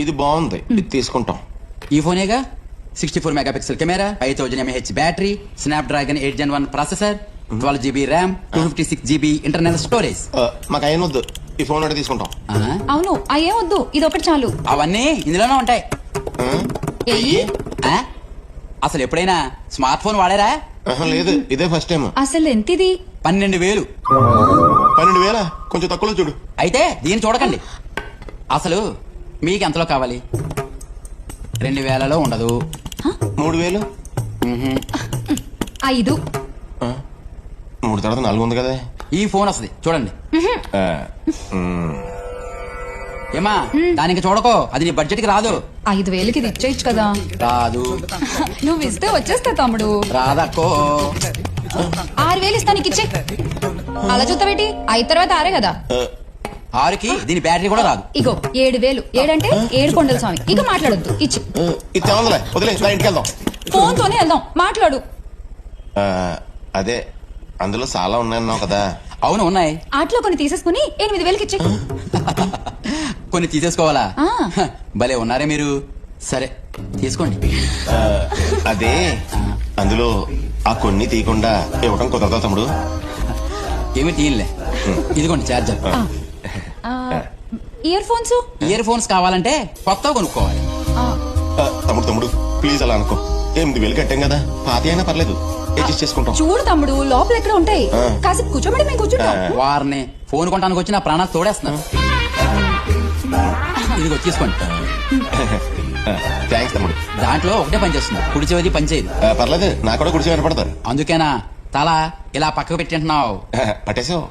ఇది బాగుంది, ఇది తీసుకుంటాం. ఈ ఫోనేగా 64 megapixel camera, 5000 mAh battery, Snapdragon 8 Gen 1 processor, 12 GB RAM, 256 GB internal storage. మాకు అయిన వద్దు, ఈ ఫోన్ ఒకటి తీసుకుంటాం. అవును అయ్యే వద్దు, ఇది ఒకటి చాలు. అవన్నీ ఇందులోనే ఉంటాయి. ఏయ్, ఆ? అసలు ఎప్పుడైనా స్మార్ట్ ఫోన్ వాడారా? లేదు, ఇదే ఫస్ట్ టైం. అసలు ఎంత ఇది? 12,000. 12,000 కొంచెం తక్కువలో చూడు. అయితే దీన్ని చూడకండి. అసలు మీకు ఎంతలో కావాలి? 2,000లో ఉండదు. 3,000. 5. 3 తర్వాత 4 ఉంది కదా. ఈ ఫోన్ వస్తుంది చూడండి. ఏమా దానికి చూడకో, అది నీ బడ్జెట్ కి రాదు. 5,000కి ఇది ఇచ్చేయచ్చు కదా. రాదు. నువ్వు ఇస్తే వచ్చేస్తా తమ్ముడు. రాదక్కో. 6,000 ఇస్తా, నీకు ఇచ్చే. అలా చూస్తావేటి? 5 తర్వాత 6 కదా. 6కి దీని బ్యాటరీ కూడా రాదు. ఇగో 7,000. 7 అంటే 7 కొండల స్వామి. ఇక మాట్లాడొద్దు, ఇచ్చి. ఇది తెలందలే, వదిలే, నా ఇంటికి వెళ్దాం. ఫోన్ తోనే వెళ్దాం, మాట్లాడు. అదే అందులో చాలా ఉన్నాయన్నావు కదా. అవును ఉన్నాయి. ఆటలో కొన్ని తీసేసుకుని 8,000కి ఇచ్చే. కొన్ని తీసేసుకోవాలా? ఆ. భలే ఉన్నారే మీరు. సరే తీసుకోండి. అదే అందులో ఆ కొన్ని తీయకుండా ఇవ్వడం కుదరదా తమ్ముడు? ఏమి తీయలే. ఇదిగోండి charger. Ear phones. Ear phones కావాలంటే కొత్తగా కొనుక్కోవాలి. తమ్ముడు ప్లీజ్ అలా అనుకో. 8,000 కట్టాం కదా, పాత అయినా పర్లేదు, అడ్జస్ట్ చేసుకుంటాం. చూడు తమ్ముడు, లోపల ఎక్కడ ఉంటాయి. కాసేపు కూర్చోబెట్టి మేము కూర్చుంటాం. వారిని ఫోన్ కొనడానికి వచ్చి నా ప్రాణాలు తోడేస్తున్నారు. ఇదిగో తీసుకోండి. థ్యాంక్స్ తమ్ముడు. దాంట్లో ఒకటే పని చేస్తుంది, కుడి చెవిది పని చేయదు. పర్లేదు, నాకు కూడా గుడిచి వినపడతారు. అందుకేనా తల ఇలా పక్కకు పెట్టింటున్నావు? పట్టేసావు.